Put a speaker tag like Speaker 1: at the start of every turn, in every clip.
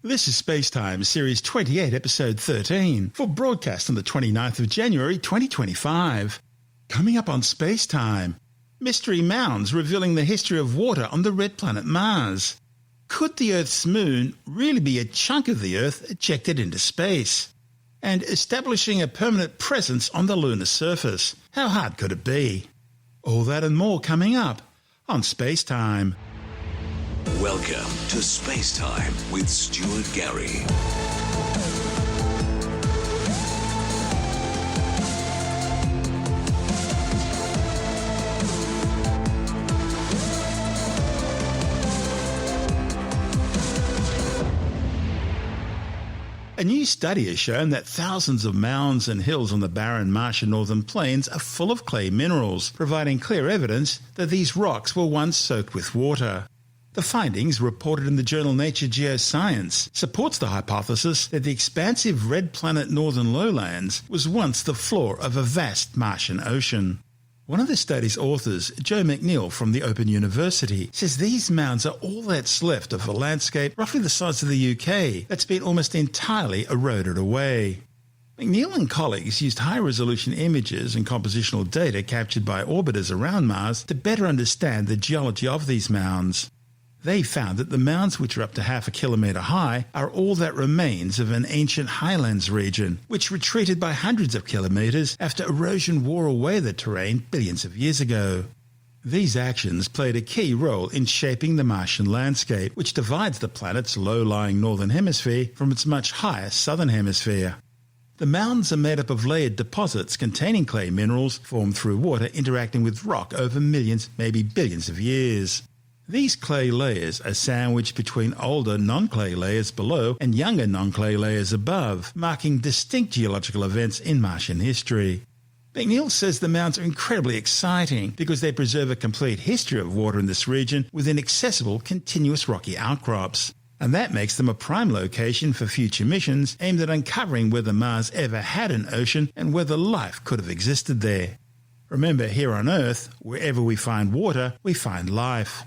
Speaker 1: This is SpaceTime, Series 28, Episode 13, for broadcast on the 29th of January 2025. Coming up on SpaceTime, mystery mounds revealing the history of water on the red planet Mars. Could the Earth's moon really be a chunk of the Earth ejected into space? And establishing a permanent presence on the lunar surface. How hard could it be? All that and more coming up on SpaceTime.
Speaker 2: Welcome to SpaceTime with Stuart Gary.
Speaker 1: A new study has shown that thousands of mounds and hills on the barren Martian northern plains are full of clay minerals, providing clear evidence that these rocks were once soaked with water. The findings, reported in the journal Nature Geoscience, supports the hypothesis that the expansive red planet northern lowlands was once the floor of a vast Martian ocean. One of the study's authors, Joe McNeil from the Open University, says these mounds are all that's left of a landscape roughly the size of the UK that's been almost entirely eroded away. McNeil and colleagues used high-resolution images and compositional data captured by orbiters around Mars to better understand the geology of these mounds. They found that the mounds, which are up to half a kilometre high, are all that remains of an ancient highlands region, which retreated by hundreds of kilometres after erosion wore away the terrain billions of years ago. These actions played a key role in shaping the Martian landscape, which divides the planet's low-lying northern hemisphere from its much higher southern hemisphere. The mounds are made up of layered deposits containing clay minerals formed through water interacting with rock over millions, maybe billions of years. These clay layers are sandwiched between older non-clay layers below and younger non-clay layers above, marking distinct geological events in Martian history. McNeil says the mounds are incredibly exciting because they preserve a complete history of water in this region with inaccessible, continuous rocky outcrops. And that makes them a prime location for future missions aimed at uncovering whether Mars ever had an ocean and whether life could have existed there. Remember, here on Earth, wherever we find water, we find life.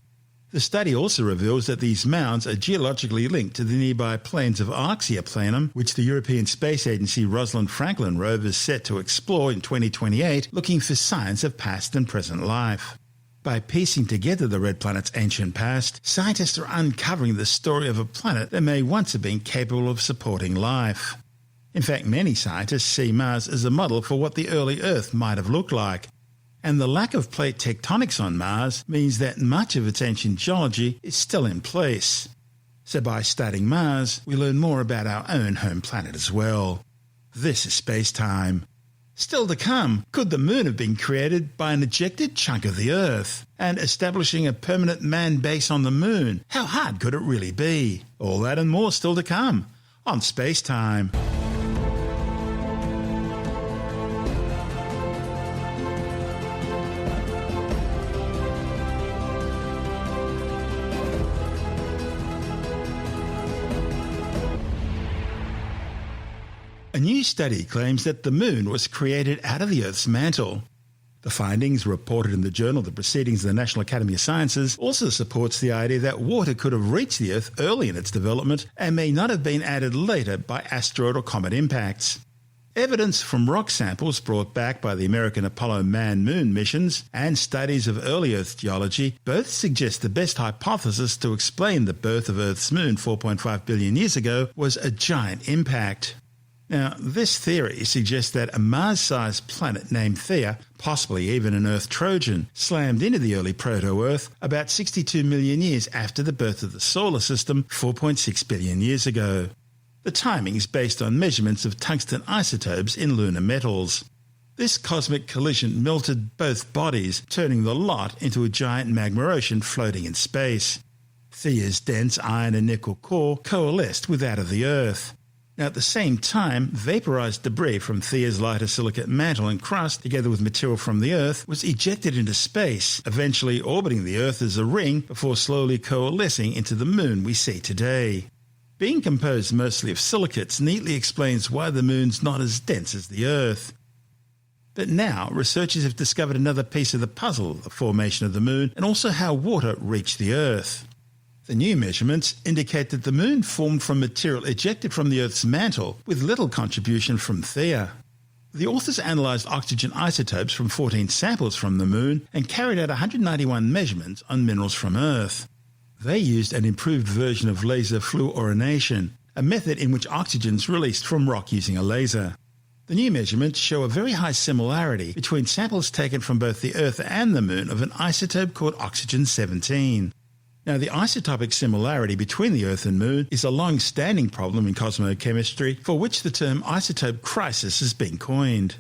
Speaker 1: The study also reveals that these mounds are geologically linked to the nearby plains of Oxyaplanum, which the European Space Agency Rosalind Franklin rover is set to explore in 2028, looking for signs of past and present life. By piecing together the red planet's ancient past, scientists are uncovering the story of a planet that may once have been capable of supporting life. In fact, many scientists see Mars as a model for what the early Earth might have looked like. And the lack of plate tectonics on Mars means that much of its ancient geology is still in place. So by studying Mars, we learn more about our own home planet as well. This is SpaceTime. Still to come, could the moon have been created by an ejected chunk of the Earth? And establishing a permanent manned base on the moon, how hard could it really be? All that and more still to come on SpaceTime. A new study claims that the moon was created out of the Earth's mantle. The findings, reported in the journal The Proceedings of the National Academy of Sciences, also supports the idea that water could have reached the Earth early in its development and may not have been added later by asteroid or comet impacts. Evidence from rock samples brought back by the American Apollo Man-Moon missions and studies of early Earth geology both suggest the best hypothesis to explain the birth of Earth's moon 4.5 billion years ago was a giant impact. Now, this theory suggests that a Mars-sized planet named Theia, possibly even an Earth Trojan, slammed into the early proto-Earth about 62 million years after the birth of the solar system 4.6 billion years ago. The timing is based on measurements of tungsten isotopes in lunar metals. This cosmic collision melted both bodies, turning the lot into a giant magma ocean floating in space. Theia's dense iron and nickel core coalesced with that of the Earth. Now, at the same time, vaporized debris from Theia's lighter silicate mantle and crust, together with material from the Earth, was ejected into space, eventually orbiting the Earth as a ring before slowly coalescing into the moon we see today. Being composed mostly of silicates neatly explains why the moon's not as dense as the Earth. But now, researchers have discovered another piece of the puzzle, the formation of the moon, and also how water reached the Earth. The new measurements indicate that the moon formed from material ejected from the Earth's mantle with little contribution from Theia. The authors analysed oxygen isotopes from 14 samples from the moon and carried out 191 measurements on minerals from Earth. They used an improved version of laser fluorination, a method in which oxygen is released from rock using a laser. The new measurements show a very high similarity between samples taken from both the Earth and the moon of an isotope called oxygen-17. Now, the isotopic similarity between the Earth and Moon is a long-standing problem in cosmochemistry for which the term isotope crisis has been coined.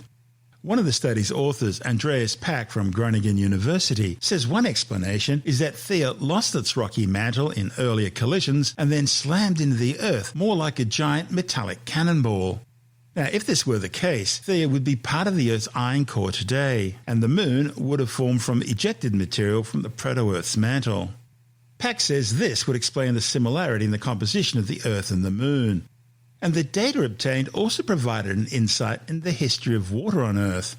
Speaker 1: One of the study's authors, Andreas Pack from Groningen University, says one explanation is that Theia lost its rocky mantle in earlier collisions and then slammed into the Earth more like a giant metallic cannonball. Now, if this were the case, Theia would be part of the Earth's iron core today, and the Moon would have formed from ejected material from the proto-Earth's mantle. Pack says this would explain the similarity in the composition of the Earth and the Moon. And the data obtained also provided an insight into the history of water on Earth.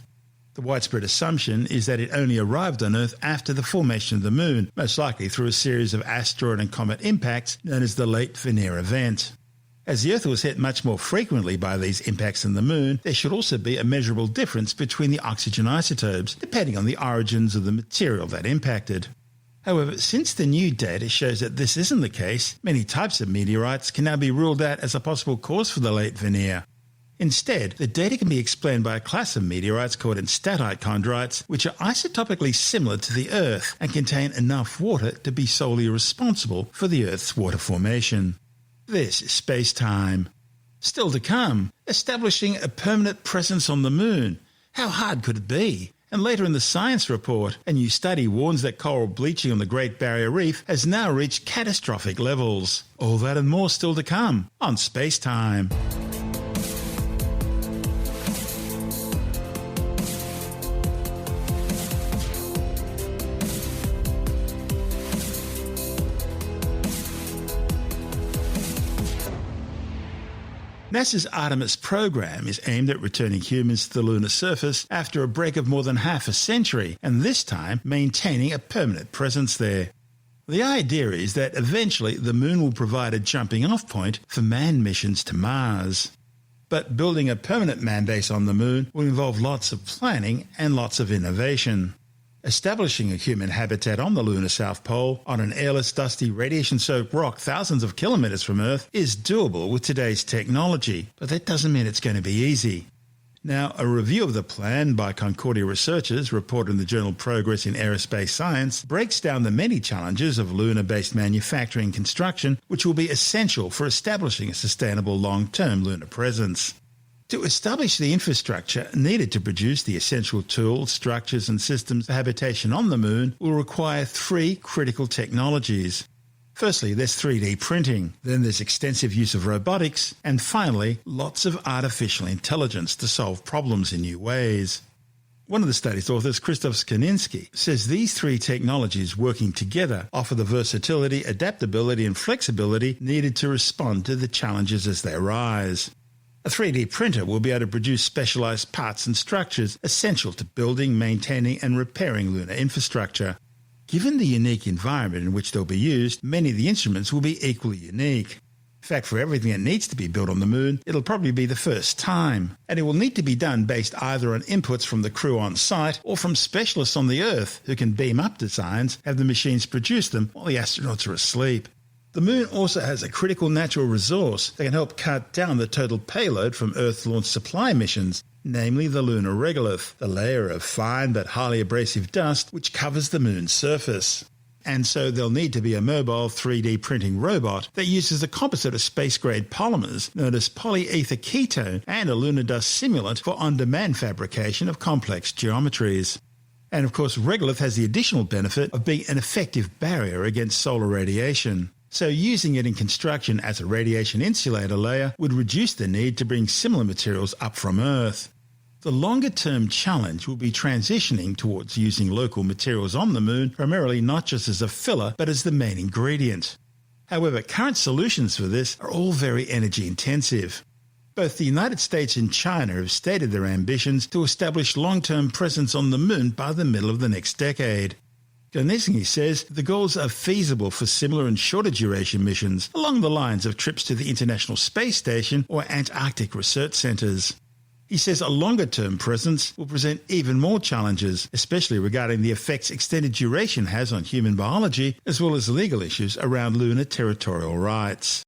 Speaker 1: The widespread assumption is that it only arrived on Earth after the formation of the Moon, most likely through a series of asteroid and comet impacts known as the Late Vernier event. As the Earth was hit much more frequently by these impacts than the Moon, there should also be a measurable difference between the oxygen isotopes, depending on the origins of the material that impacted. However, since the new data shows that this isn't the case, many types of meteorites can now be ruled out as a possible cause for the late Vernier. Instead, the data can be explained by a class of meteorites called enstatite chondrites, which are isotopically similar to the Earth and contain enough water to be solely responsible for the Earth's water formation. This is SpaceTime. Still to come, establishing a permanent presence on the Moon. How hard could it be? And later in the science report, a new study warns that coral bleaching on the Great Barrier Reef has now reached catastrophic levels. All that and more still to come on SpaceTime. NASA's Artemis program is aimed at returning humans to the lunar surface after a break of more than half a century, and this time maintaining a permanent presence there. The idea is that eventually the Moon will provide a jumping-off point for manned missions to Mars. But building a permanent man base on the Moon will involve lots of planning and lots of innovation. Establishing a human habitat on the lunar South Pole, on an airless, dusty, radiation-soaked rock thousands of kilometres from Earth, is doable with today's technology, but that doesn't mean it's going to be easy. Now, a review of the plan by Concordia researchers, reported in the journal Progress in Aerospace Science, breaks down the many challenges of lunar-based manufacturing and construction, which will be essential for establishing a sustainable long-term lunar presence. To establish the infrastructure needed to produce the essential tools, structures and systems for habitation on the Moon will require three critical technologies. Firstly, there's 3D printing, then there's extensive use of robotics, and finally, lots of artificial intelligence to solve problems in new ways. One of the study's authors, Krzysztof Skaninski, says these three technologies working together offer the versatility, adaptability and flexibility needed to respond to the challenges as they arise. A 3D printer will be able to produce specialised parts and structures essential to building, maintaining and repairing lunar infrastructure. Given the unique environment in which they'll be used, many of the instruments will be equally unique. In fact, for everything that needs to be built on the Moon, it'll probably be the first time, and it will need to be done based either on inputs from the crew on site or from specialists on the Earth who can beam up designs, have the machines produce them while the astronauts are asleep. The Moon also has a critical natural resource that can help cut down the total payload from Earth-launched supply missions, namely the lunar regolith, the layer of fine but highly abrasive dust which covers the Moon's surface. And so there'll need to be a mobile 3D printing robot that uses a composite of space-grade polymers known as polyether ketone and a lunar dust simulant for on-demand fabrication of complex geometries. And of course, regolith has the additional benefit of being an effective barrier against solar radiation. So using it in construction as a radiation insulator layer would reduce the need to bring similar materials up from Earth. The longer-term challenge will be transitioning towards using local materials on the Moon, primarily not just as a filler, but as the main ingredient. However, current solutions for this are all very energy-intensive. Both the United States and China have stated their ambitions to establish long-term presence on the Moon by the middle of the next decade. Konietzki says the goals are feasible for similar and shorter duration missions along the lines of trips to the International Space Station or Antarctic research centres. He says a longer-term presence will present even more challenges, especially regarding the effects extended duration has on human biology, as well as legal issues around lunar territorial rights.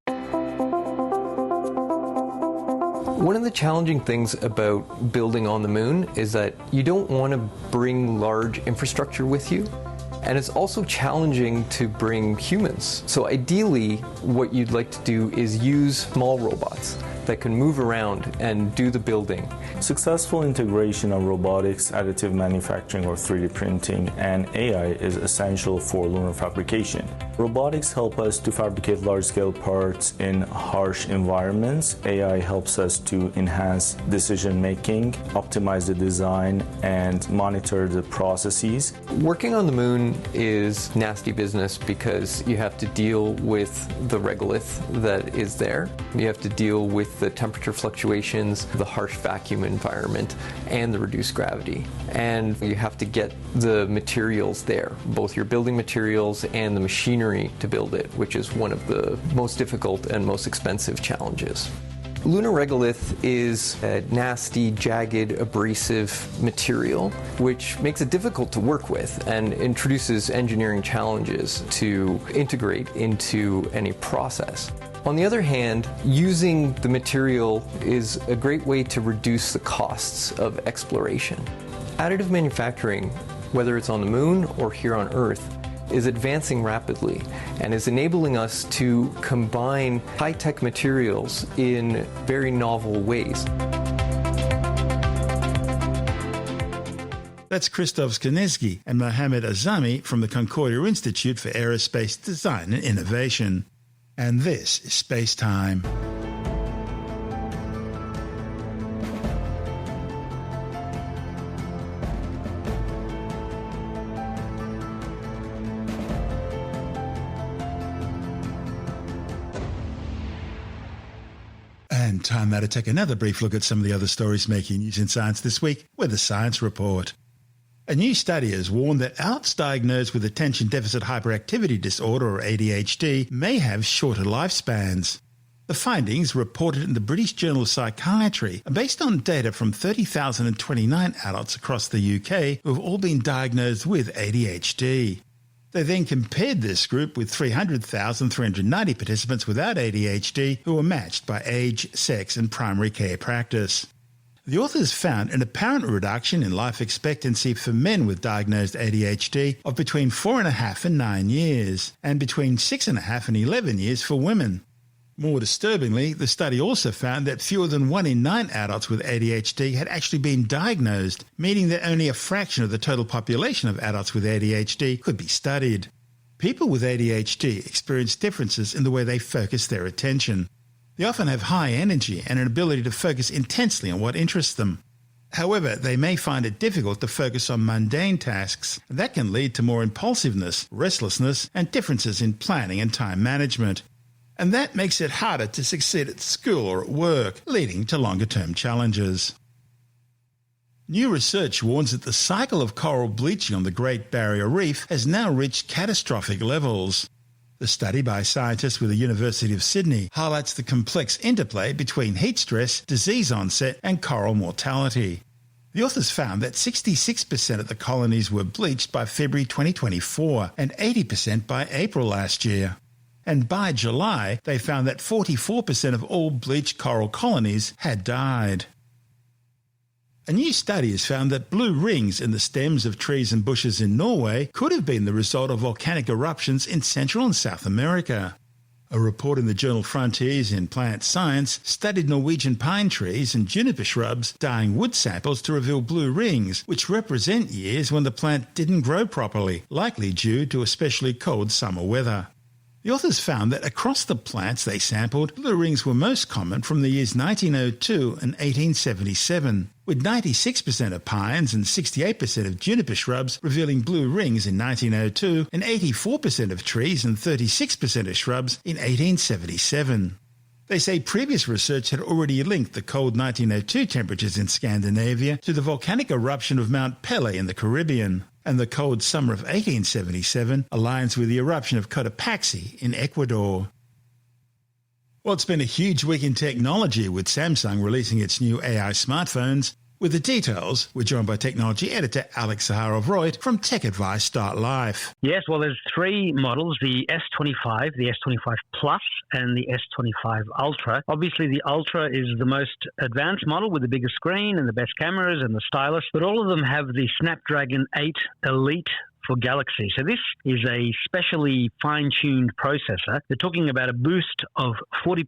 Speaker 3: One of the challenging things about building on the moon is that you don't want to bring large infrastructure with you. And it's also challenging to bring humans. So ideally, what you'd like to do is use small robots that can move around and do the building.
Speaker 4: Successful integration of robotics, additive manufacturing or 3D printing, and AI is essential for lunar fabrication. Robotics help us to fabricate large-scale parts in harsh environments. AI helps us to enhance decision-making, optimize the design, and monitor the processes.
Speaker 3: Working on the moon is nasty business because you have to deal with the regolith that is there. You have to deal with the temperature fluctuations, the harsh vacuum environment, and the reduced gravity. And you have to get the materials there, both your building materials and the machinery to build it, which is one of the most difficult and most expensive challenges. Lunar regolith is a nasty, jagged, abrasive material which makes it difficult to work with and introduces engineering challenges to integrate into any process. On the other hand, using the material is a great way to reduce the costs of exploration. Additive manufacturing, whether it's on the moon or here on Earth, is advancing rapidly and is enabling us to combine high-tech materials in very novel ways.
Speaker 1: That's Christoph Konietzki and Mohamed Azami from the Concordia Institute for Aerospace Design and Innovation. And this is SpaceTime. And time now to take another brief look at some of the other stories making news in science this week with the Science Report. A new study has warned that adults diagnosed with attention deficit hyperactivity disorder, or ADHD, may have shorter lifespans. The findings, reported in the British Journal of Psychiatry, are based on data from 30,029 adults across the UK who have all been diagnosed with ADHD. They then compared this group with 300,390 participants without ADHD who were matched by age, sex and primary care practice. The authors found an apparent reduction in life expectancy for men with diagnosed ADHD of between 4.5 and 9 years, and between 6.5 and 11 years for women. More disturbingly, the study also found that fewer than 1 in 9 adults with ADHD had actually been diagnosed, meaning that only a fraction of the total population of adults with ADHD could be studied. People with ADHD experience differences in the way they focus their attention. They often have high energy and an ability to focus intensely on what interests them. However, they may find it difficult to focus on mundane tasks, and that can lead to more impulsiveness, restlessness, and differences in planning and time management. And that makes it harder to succeed at school or at work, leading to longer-term challenges. New research warns that the cycle of coral bleaching on the Great Barrier Reef has now reached catastrophic levels. The study by scientists with the University of Sydney highlights the complex interplay between heat stress, disease onset, and coral mortality. The authors found that 66% of the colonies were bleached by February 2024 and 80% by April last year. And by July, they found that 44% of all bleached coral colonies had died. A new study has found that blue rings in the stems of trees and bushes in Norway could have been the result of volcanic eruptions in Central and South America. A report in the journal Frontiers in Plant Science studied Norwegian pine trees and juniper shrubs dying wood samples to reveal blue rings, which represent years when the plant didn't grow properly, likely due to especially cold summer weather. The authors found that across the plants they sampled, blue rings were most common from the years 1902 and 1877, with 96% of pines and 68% of juniper shrubs revealing blue rings in 1902 and 84% of trees and 36% of shrubs in 1877. They say previous research had already linked the cold 1902 temperatures in Scandinavia to the volcanic eruption of Mount Pelee in the Caribbean. and the cold summer of 1877 aligns with the eruption of Cotopaxi in Ecuador. Well, it's been a huge week in technology with Samsung releasing its new AI smartphones. With the details, we're joined by technology editor Alex Zaharov-Reutt from TechAdvice.life.
Speaker 5: Yes, well, there's three models, the S25, the S25 Plus, and the S25 Ultra. Obviously, the Ultra is the most advanced model with the bigger screen and the best cameras and the stylus, but all of them have the Snapdragon 8 Elite for Galaxy. So this is a specially fine-tuned processor. They're talking about a boost of 40%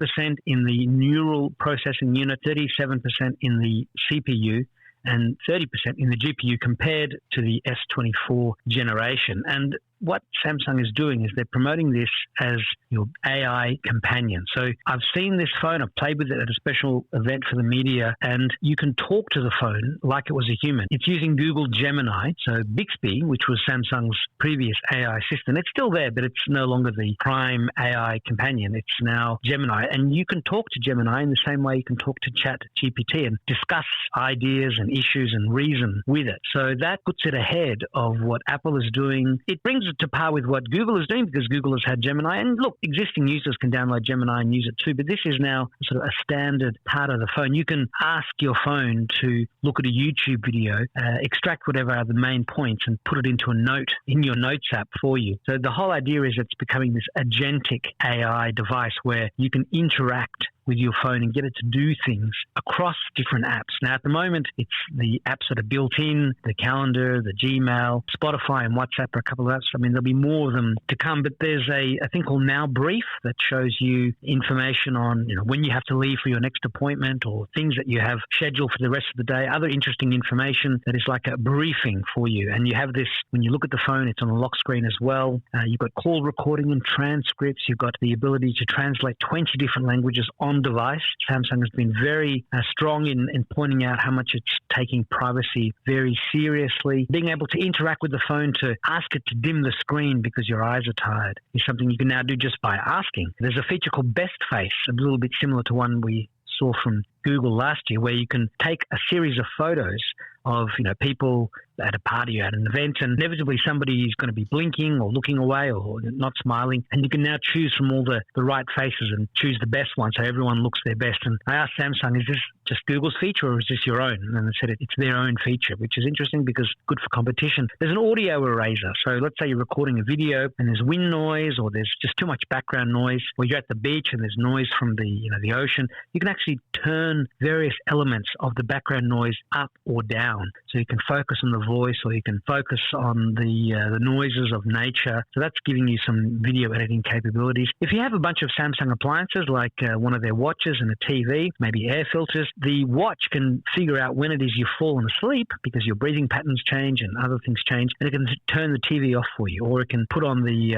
Speaker 5: in the neural processing unit, 37% in the CPU, and 30% in the GPU compared to the S24 generation. And what Samsung is doing is they're promoting this as your AI companion. So I've seen this phone, I've played with it at a special event for the media, and you can talk to the phone like it was a human. It's using Google Gemini, so Bixby, which was Samsung's previous AI assistant. It's still there, but it's no longer the prime AI companion. It's now Gemini, and you can talk to Gemini in the same way you can talk to ChatGPT and discuss ideas and issues and reason with it. So that puts it ahead of what Apple is doing. It brings it to par with what Google is doing because Google has had Gemini. And look, existing users can download Gemini and use it too, but this is now sort of a standard part of the phone. You can ask your phone to look at a YouTube video, extract whatever are the main points and put it into a note in your Notes app for you. So the whole idea is it's becoming this agentic AI device where you can interact with your phone and get it to do things across different apps. Now, at the moment, it's the apps that are built in, the calendar, the Gmail, Spotify and WhatsApp are a couple of apps. I mean, there'll be more of them to come, but there's a thing called Now Brief that shows you information on, when you have to leave for your next appointment or things that you have scheduled for the rest of the day, other interesting information that is like a briefing for you. And you have this, when you look at the phone, it's on a lock screen as well. You've got call recording and transcripts. You've got the ability to translate 20 different languages on device. Samsung has been very strong in pointing out how much it's taking privacy very seriously. Being able to interact with the phone to ask it to dim the screen because your eyes are tired is something you can now do just by asking. There's a feature called Best Face, a little bit similar to one we saw from Google last year, where you can take a series of photos of people at a party or at an event, and inevitably somebody is going to be blinking or looking away or not smiling, and you can now choose from all the right faces and choose the best one so everyone looks their best. And I asked Samsung, is this just Google's feature or is this your own? And they said it's their own feature, which is interesting because good for competition. There's an audio eraser. So let's say you're recording a video and there's wind noise or there's just too much background noise, or you're at the beach and there's noise from the ocean. You can actually turn various elements of the background noise up or down. So you can focus on the voice or you can focus on the noises of nature. So that's giving you some video editing capabilities. If you have a bunch of Samsung appliances like one of their watches and a TV, maybe air filters, the watch can figure out when it is you've fallen asleep because your breathing patterns change and other things change, and it can turn the TV off for you, or it can put on the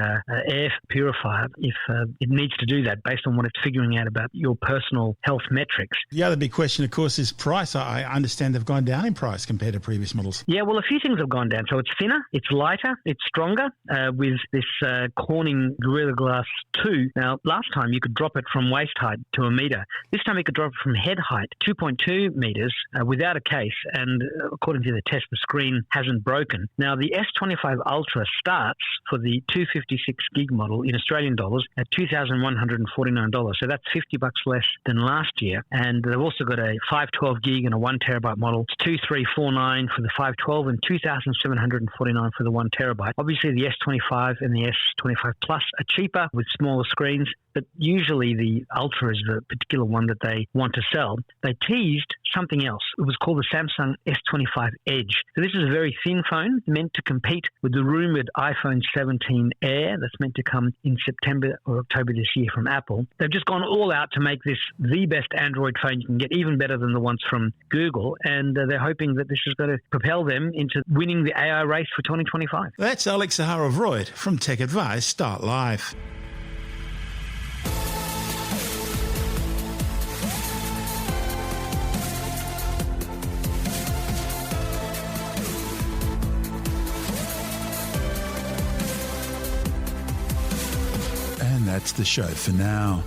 Speaker 5: air purifier if it needs to do that based on what it's figuring out about your personal health metrics.
Speaker 1: The other big question, of course, is price. I understand they've gone down in price compared to previous models.
Speaker 5: Yeah, well, a few things have gone down. So it's thinner, it's lighter, it's stronger with this Corning Gorilla Glass 2. Now, last time you could drop it from waist height to a meter. This time you could drop it from head height, 2.2 meters, without a case. And according to the test, the screen hasn't broken. Now, the S25 Ultra starts for the 256 gig model in Australian dollars at $2,149. So that's $50 less than last year. And they've also got a 512 gig and a 1 terabyte model. It's $2,349 for the 512 and $2,749 for the 1 terabyte. Obviously, the S25 and the S25 Plus are cheaper with smaller screens, but usually the Ultra is the particular one that they want to sell. They teased something else. It was called the Samsung S25 Edge. So this is a very thin phone meant to compete with the rumored iPhone 17 Air that's meant to come in September or October this year from Apple. They've just gone all out to make this the best Android phone you can get, even better than the ones from Google, and they're hoping that this is going to propel them into winning the AI race for 2025.
Speaker 1: That's Alex Zaharov-Reutt from TechAdvice.life. And that's the show for now.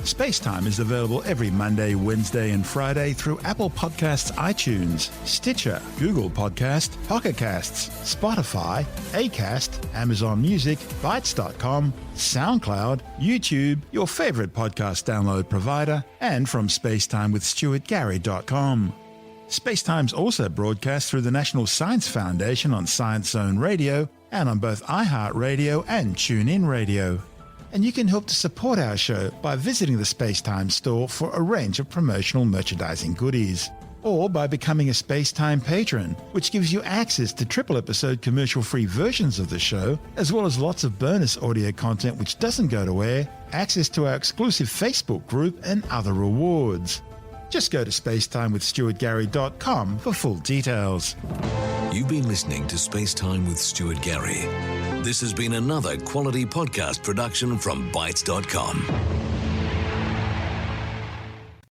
Speaker 1: SpaceTime is available every Monday, Wednesday and Friday through Apple Podcasts, iTunes, Stitcher, Google Podcast, Pocket Casts, Spotify, Acast, Amazon Music, Bytes.com, SoundCloud, YouTube, your favorite podcast download provider, and from spacetimewithstuartgary.com. SpaceTime's also broadcast through the National Science Foundation on Science Zone Radio and on both iHeartRadio and TuneIn Radio. And you can help to support our show by visiting the SpaceTime store for a range of promotional merchandising goodies, or by becoming a SpaceTime patron, which gives you access to triple-episode commercial-free versions of the show, as well as lots of bonus audio content which doesn't go to air, access to our exclusive Facebook group, and other rewards. Just go to spacetimewithstuartgary.com for full details.
Speaker 2: You've been listening to SpaceTime with Stuart Gary. This has been another quality podcast production from Bytes.com.